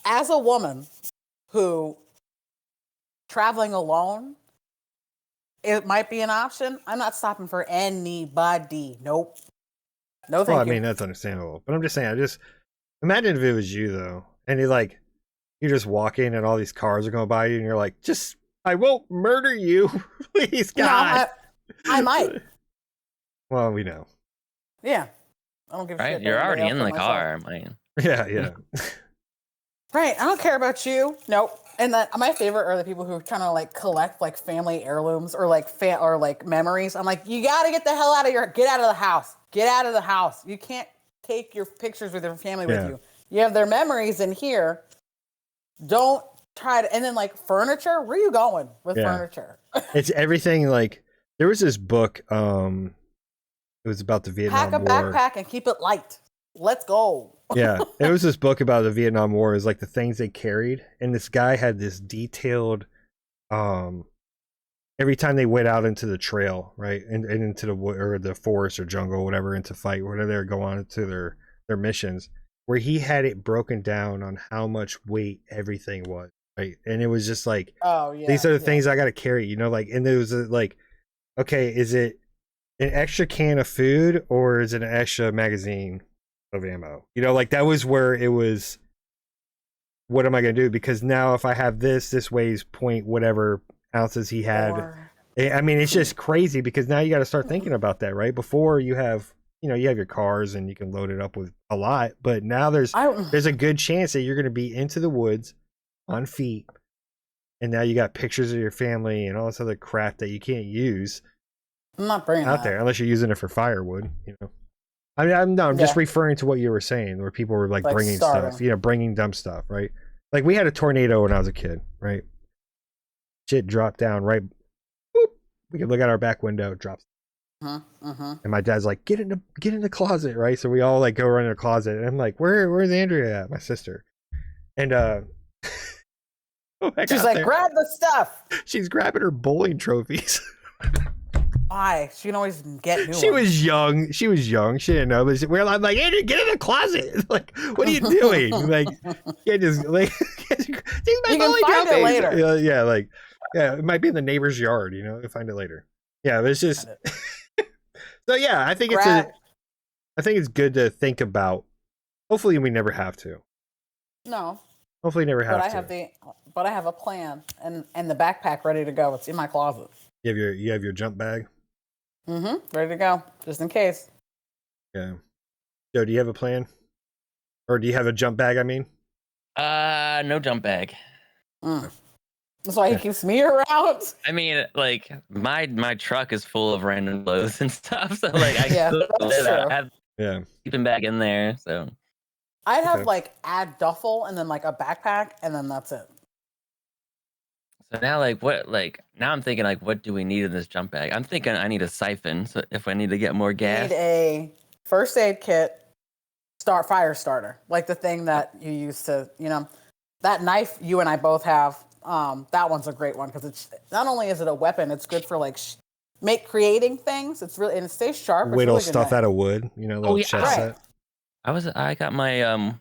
As a woman who traveling alone, it might be an option. I'm not stopping for anybody. Nope. No, thank you. Well, I mean, that's understandable. But I'm just saying, imagine if it was you, though. And you're just walking and all these cars are going by you and you're like, I won't murder you. Please, God. No, I might. Well, we know. Yeah. I don't give a shit. You're already in the car, man. Yeah. Right. I don't care about you. Nope. And my favorite are the people who are trying to like collect like family heirlooms or like memories. I'm like, you got to get the hell get out of the house. Get out of the house. You can't take your pictures with your family with you. You have their memories in here. Don't try to. And then like furniture. Where are you going with furniture? It's everything. Like there was this book. It was about the Vietnam War. Pack a backpack and keep it light. Let's go. Yeah, it was this book about the Vietnam War. Is like the things they carried, and this guy had this detailed. Every time they went out into the trail, right, and into the wood or the forest or jungle, whatever, into fight, whatever they're going into their missions, where he had it broken down on how much weight everything was, right, and it was just like, these are the things I got to carry, like, and there was like, okay, is it an extra can of food or is it an extra magazine of ammo? Like that was where it was. What am I going to do? Because now if I have this weighs point whatever ounces he had. I mean, it's just crazy because now you got to start thinking about that, right? Before you have your cars and you can load it up with a lot, but now there's a good chance that you're going to be into the woods on feet, and now you got pictures of your family and all this other crap that you can't use. I'm not bringing out there unless you're using it for firewood. I mean, I'm just referring to what you were saying, where people were like bringing stuff, bringing dumb stuff, right? Like we had a tornado when I was a kid, right? Shit dropped down right. Boop, we could look out our back window. It drops. And my dad's like, get in the closet, right? So we all like go run in the closet, and I'm like, where's Andrea at? My sister, and she's like, grab the stuff. She's grabbing her bowling trophies. Why? She can always get new She ones. was young. She didn't know. But I'm like, Andrea, get in the closet. Like, what are you doing? Like, you just like, these my bowling trophies later. Yeah, like, yeah, it might be in the neighbor's yard. You know, you'll find it later. Yeah, but it's just. So yeah, I think it's good to think about. Hopefully, we never have to. No. Hopefully, never have to. But I have a plan and the backpack ready to go. It's in my closet. You have your jump bag. Ready to go, just in case. Yeah. Joe, do you have a plan, or do you have a jump bag? I mean. No jump bag. That's why he keeps me around. I mean, like my truck is full of random clothes and stuff. So like, I have sleeping bag in there. So I'd have like add duffel and then like a backpack and then that's it. So now, now I'm thinking, like, what do we need in this jump bag? I'm thinking I need a siphon. So if I need to get more gas, you need a first aid kit, fire starter, like the thing that you use to, that knife you and I both have. That one's a great one because it's not only is it a weapon, it's good for like creating things. It's really, and it stays sharp. Whittle really stuff out of wood, little chest set. I got my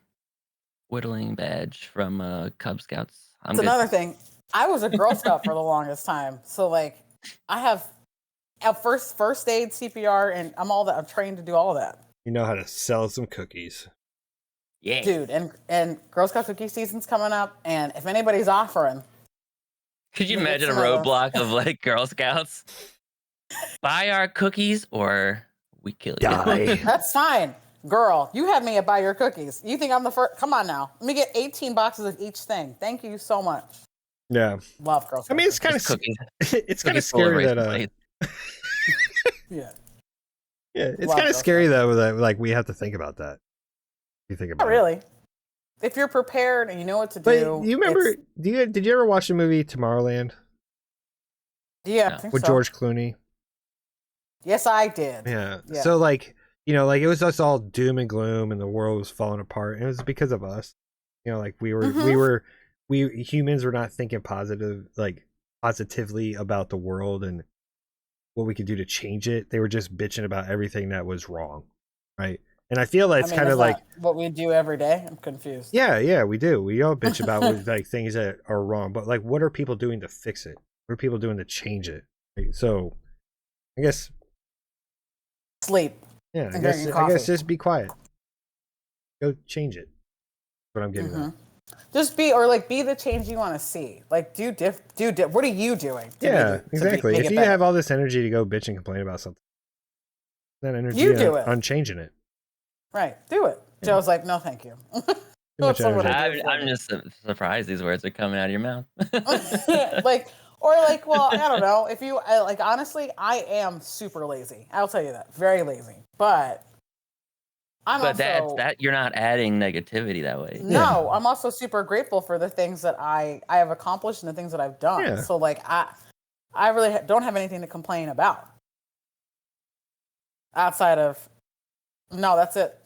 whittling badge from Cub Scouts. That's another thing. I was a Girl Scout for the longest time, so like I have a first aid, CPR, and I'm trained to do all of that. You know how to sell some cookies. Yeah, dude, and Girl Scout cookie season's coming up, and if anybody's offering, could you imagine a roadblock of like Girl Scouts? Buy our cookies or we kill you. Die. That's fine, girl. You had me at buy your cookies. You think I'm the first? Come on now, let me get 18 boxes of each thing. Thank you so much. Yeah, love Girl Scouts. I mean, it's kind of it's kind of scary that yeah, it's kind of scary though that like we have to think about that. You think about Not really. If you're prepared and you know what to but do. You remember? Did you ever watch the movie Tomorrowland? Yeah, no. I think with so. George Clooney. Yes, I did. Yeah. So like like it was just all doom and gloom and the world was falling apart, and it was because of us. Like we humans were not thinking positively about the world and what we could do to change it. They were just bitching about everything that was wrong, right? And I feel like it's kind of like what we do every day. I'm confused. Yeah, we do. We all bitch about like things that are wrong, but like, what are people doing to fix it? What are people doing to change it? Right? So, I guess sleep. Yeah, I guess just be quiet. Go change it. That's what I'm getting at. Just be the change you want to see. Like do what are you doing? Exactly. If you have all this energy to go bitch and complain about something, that energy on changing it. Right, do it. Yeah. Joe's like, no, thank you. I'm just surprised these words are coming out of your mouth. Well, I don't know. If you honestly, I am super lazy. I'll tell you that, very lazy. But you're not adding negativity that way. No, I'm also super grateful for the things that I have accomplished and the things that I've done. Yeah. So like, I really don't have anything to complain about. Outside of, no, that's it.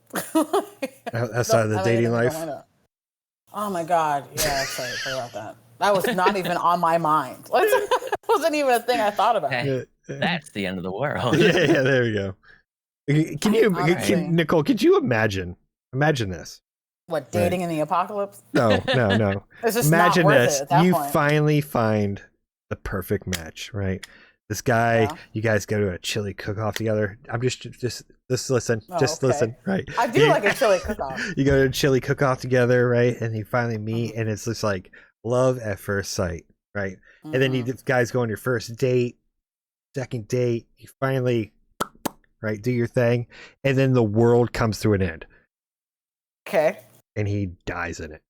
Outside of the dating life. Oh my God! Yeah, sorry about that. That was not even on my mind. It wasn't even a thing I thought about. Hey, that's the end of the world. Yeah, there we go. Nicole? Could you imagine this? What, dating in the apocalypse? No. It's just imagine not worth this. It at that you point. Finally find the perfect match, right? This guy, you guys go to a chili cook-off together. I'm just listen, listen, right? I do like a chili cook-off. You go to a chili cook-off together, right? And you finally meet, and it's just like love at first sight, right? And then you guys go on your first date, second date, you finally, right, do your thing, and then the world comes to an end. Okay. And he dies in it.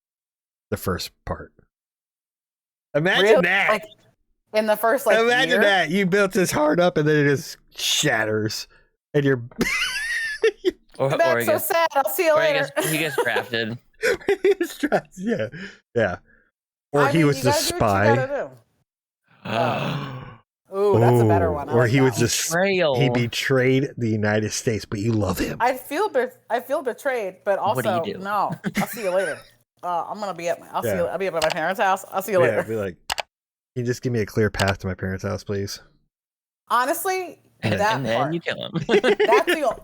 The first part. Imagine that. Like, in the first imagine year? that you built this heart up and then it just shatters and you're that's so sad. I'll see you later. He gets drafted. Yeah. Or he was the spy. Ooh, Oh, that's a better one. Or he was just betrayal. He betrayed the United States, but you love him. I feel betrayed, but also What do you do? no. I'll see you later. I'm gonna be at my. I'll be at my parents' house. I'll see you later. Be like, can you just give me a clear path to my parents' house, please? Honestly, and that then part, you kill him.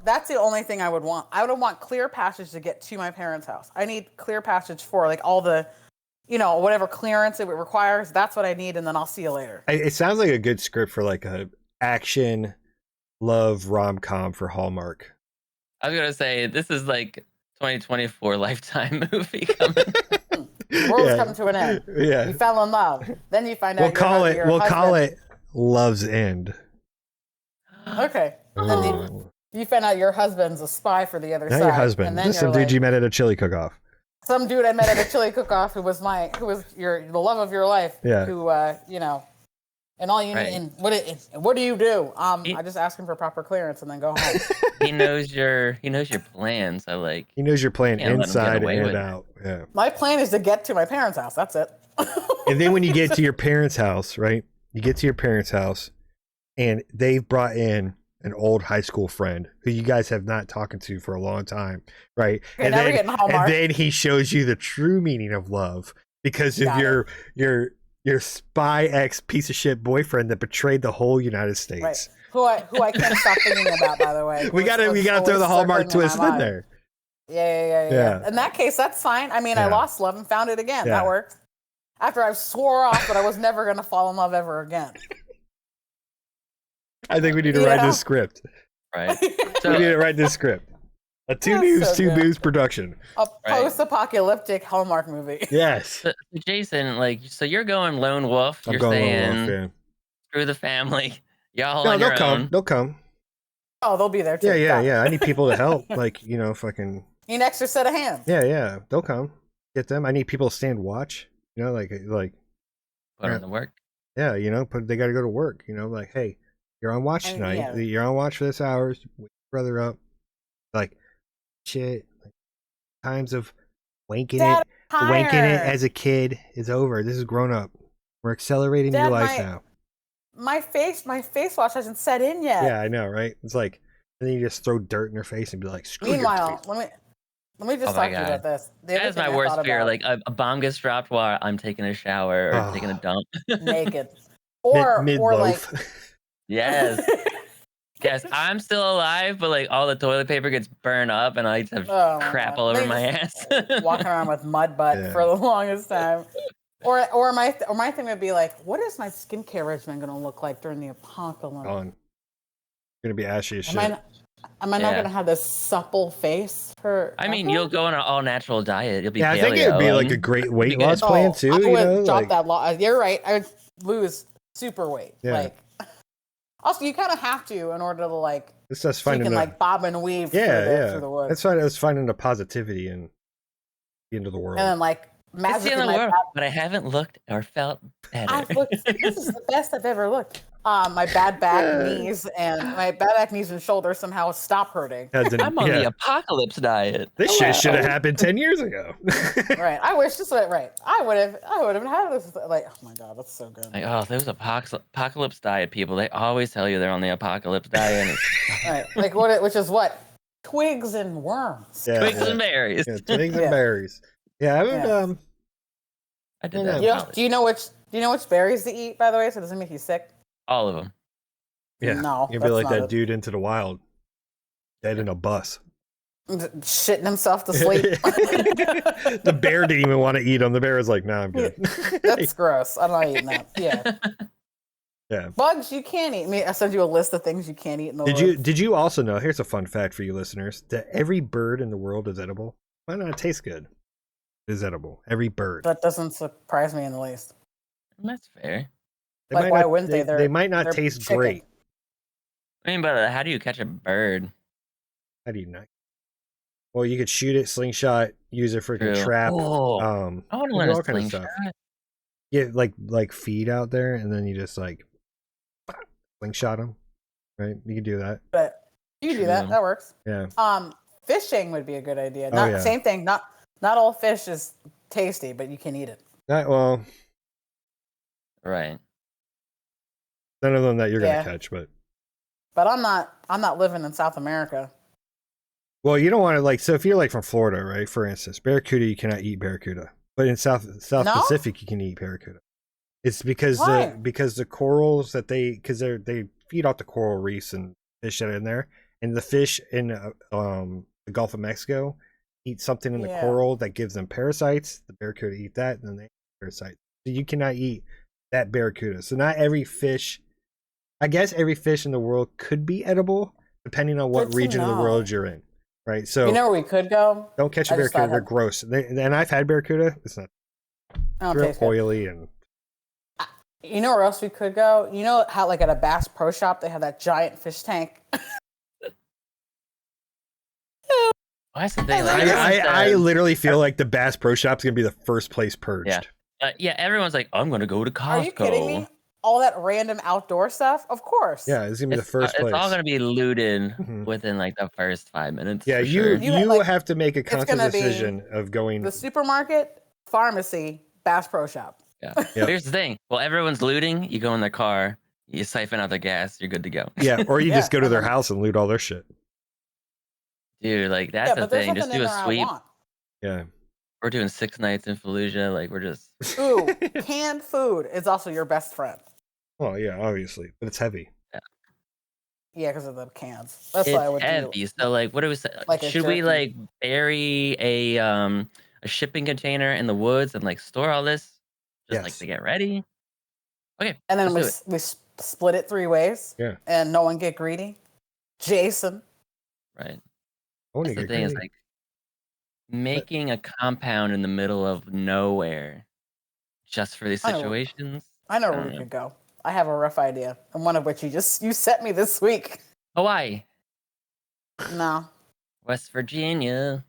that's the only thing I would want. I would want clear passage to get to my parents' house. I need clear passage for like all the, whatever clearance it requires. That's what I need, and then I'll see you later. It sounds like a good script for like a action, love rom-com for Hallmark. I was gonna say this is like 2024 Lifetime movie coming. World's coming to an end. Yeah, you fell in love. Then you find out. We'll call it Love's End. Okay. Then you find out your husband's a spy for the other side. Not your husband. And then This is some dude you met at a chili cook-off. Some dude I met at a chili cook-off who was the love of your life. Yeah. Who and all you need. And what do you do? I just ask him for proper clearance and then go home. He knows your plan, so like he knows your plan inside and out. Yeah. My plan is to get to my parents' house. That's it. And then when you get to your parents' house, right? You get to your parents' house, and they've brought in an old high school friend who you guys have not talked to for a long time, right? Okay, and then he shows you the true meaning of love because of your spy ex piece of shit boyfriend that betrayed the whole United States. Right. Who I can't stop thinking about, by the way. We gotta throw the Hallmark twist in there. Yeah. In that case, that's fine. I mean, I lost love and found it again. Yeah. That works. After I swore off that I was never going to fall in love ever again. I think we need to write this script. Right. So we need to write this script. A 2noobs2boobs production. A post-apocalyptic Hallmark movie. Yes. So, Jason, so you're going lone wolf. You're saying screw the family. Y'all on your own. They'll come. Oh, they'll be there too. Yeah. I need people to help. Fucking. Need an extra set of hands. Yeah. They'll come. Get them. I need people to stand watch. Like. Put on the work. Yeah, they got to go to work. Like, hey, you're on watch tonight. Yeah. You're on watch for this hour. Wake your brother up. Like, shit. Times of wanking it as a kid is over. This is grown up. We're accelerating your life now. My face watch hasn't set in yet. Yeah, I know, right? It's like, and then you just throw dirt in her face and be like, screw Meanwhile, let me just talk to you about this. That is my worst fear. Like a bomb gets dropped while I'm taking a shower or taking a dump. Naked. Or like Yes. Yes, I'm still alive, but like all the toilet paper gets burned up and I just have crap all over my ass. Walking around with mud butt for the longest time. Or my thing would be like, what is my skincare regimen going to look like during the apocalypse? Going to be ashy as shit. Am I not going to have this supple face for? I mean, you'll go on an all natural diet. You'll be paleo. I think it would be like a great weight loss plan too. I would drop that loss. You're right. I would lose super weight. Yeah. Like, also, you kind of have to in order to like. It's just finding like bob and weave. Through the woods. That's why I was finding the positivity in the end of the world. And then like. It's the end of the world, but I haven't looked or felt better. This is the best I've ever looked. My bad back, knees, and shoulders somehow stop hurting. I'm on the apocalypse diet. This shit should have happened 10 years ago. Right. I wish this was right. I would have had this. Like, oh my god, that's so good. Like, those apocalypse diet people. They always tell you they're on the apocalypse diet. Right. Like which is what? Twigs and worms. Yeah, twigs and berries. Yeah, twigs and berries. Yeah, I would. I did that. Do you know which berries to eat? By the way, so it doesn't make you sick. All of them. Yeah. No. You'd be like that dude into the wild, dead in a bus, shitting himself to sleep. The bear didn't even want to eat him. The bear was like, "Nah, I'm good." That's gross. I'm not eating that. Yeah. Yeah. Bugs you can't eat. I send you a list of things you can't eat in the woods. Did you also know? Here's a fun fact for you listeners: that every bird in the world is edible. Why not taste good? Is edible. Every bird. That doesn't surprise me in the least. That's fair. Why wouldn't they? They might not taste great. I mean, but how do you catch a bird? How do you not? Well, you could shoot it, slingshot, use it for a trap. Oh, I want to learn a slingshot. Yeah, like feed out there, and then you just like slingshot them. Right? You can do that. But you do that. That works. Yeah. Fishing would be a good idea. Same thing. Not all fish is tasty, but you can eat it. Well. Right. None of them that you're gonna catch, but I'm not living in South America. Well, you don't want to so if you're like from Florida, right? For instance, barracuda, you cannot eat barracuda, but in South Pacific, you can eat barracuda. It's because the corals that they feed off the coral reefs and fish that are in there, and the fish in the Gulf of Mexico eat something in the coral that gives them parasites. The barracuda eat that, and then they eat parasites. So you cannot eat that barracuda. So not every fish. I guess every fish in the world could be edible, depending on what region of the world you're in. Right, so you know where we could go. Don't catch a barracuda; they're gross. And I've had barracuda. It's not. Real oily and. You know where else we could go? You know how, like, at a Bass Pro Shop, they have that giant fish tank. That's the thing. I literally feel like the Bass Pro Shop's gonna be the first place purged. Yeah. Everyone's like, I'm gonna go to Costco. Are you kidding me? All that random outdoor stuff, of course. Yeah, it's gonna be the first place. It's all gonna be looted within like the first 5 minutes. Yeah, you have to make a conscious decision of going the supermarket, pharmacy, Bass Pro Shop. Yeah. Here's the thing. While everyone's looting, you go in their car, you siphon out their gas, you're good to go. Yeah, or you just go to their house and loot all their shit. Dude, like that's the thing. Just do a sweep. Yeah. We're doing 6 nights in Fallujah. Like we're just. Ooh, canned food is also your best friend. Well, yeah, obviously, but it's heavy. Yeah, because of the cans. That's why I would heavy. So, like, what do we say? Like should we like bury a shipping container in the woods and like store all this, just like to get ready? Okay. And then we split it 3 ways. Yeah. And no one get greedy. Jason. Right. That's the thing is like making a compound in the middle of nowhere, just for these situations. I know where we could go. I have a rough idea, and one of which you sent me this week. Hawaii. No. West Virginia.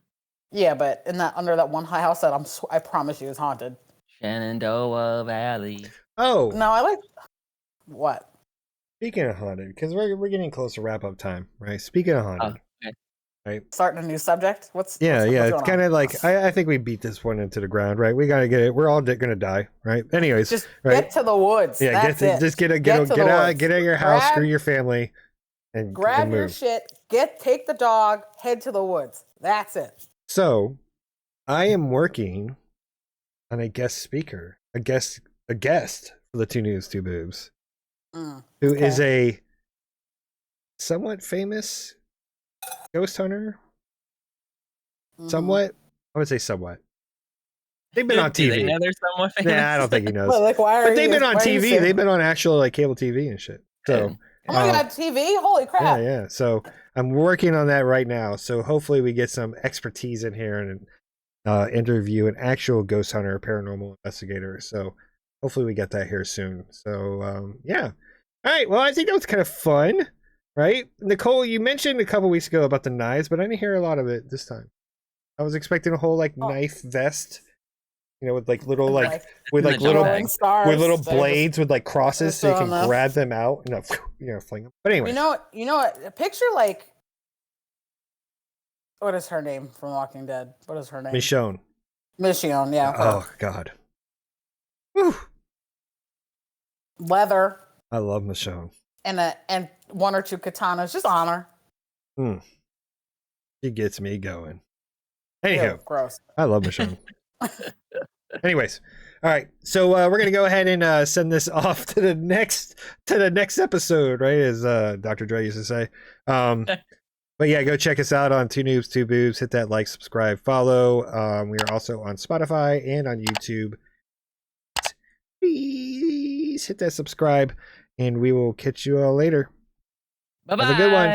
Yeah, but under that one high house that I promise you is haunted. Shenandoah Valley. Oh. No, I like what? Speaking of haunted, because we're getting close to wrap up time, right? Speaking of haunted. Okay. Right. Starting a new subject. What's it's kind of like I think we beat this one into the ground, right? We gotta get it. We're all gonna die, right? Anyways, just right? get to the woods. Yeah, get out your house, screw your family, and grab and your shit. Take the dog, head to the woods. That's it. So, I am working on a guest speaker, a guest for the 2noobs2boobs, who is a somewhat famous ghost hunter. Somewhat. I would say somewhat. They've been on TV. Do they know they're somewhat famous? Nah, I don't think he knows. Well, like, but they've been on TV. They've been on actual like cable TV and shit. So, oh my god, TV! Holy crap! Yeah. So I'm working on that right now. So hopefully we get some expertise in here and interview an actual ghost hunter, paranormal investigator. So hopefully we get that here soon. So yeah. All right. Well, I think that was kind of fun. Right, Nicole, you mentioned a couple weeks ago about the knives, but I didn't hear a lot of it this time. I was expecting a whole knife vest, with like little little blades with like crosses, so you can grab them out and fling them. But anyway, you know what? Picture what is her name from Walking Dead? What is her name? Michonne. Michonne, yeah. Oh God. Whew. Leather. I love Michonne. And 1 or 2 katanas, just on her. She gets me going. Anyhow, gross. I love Michonne. Anyways, all right. So we're gonna go ahead and send this off to the next episode, right? As Dr. Dre used to say. But yeah, go check us out on 2noobs2boobs. Hit that like, subscribe, follow. We are also on Spotify and on YouTube. Please hit that subscribe. And we will catch you all later. Bye-bye. Have a good one.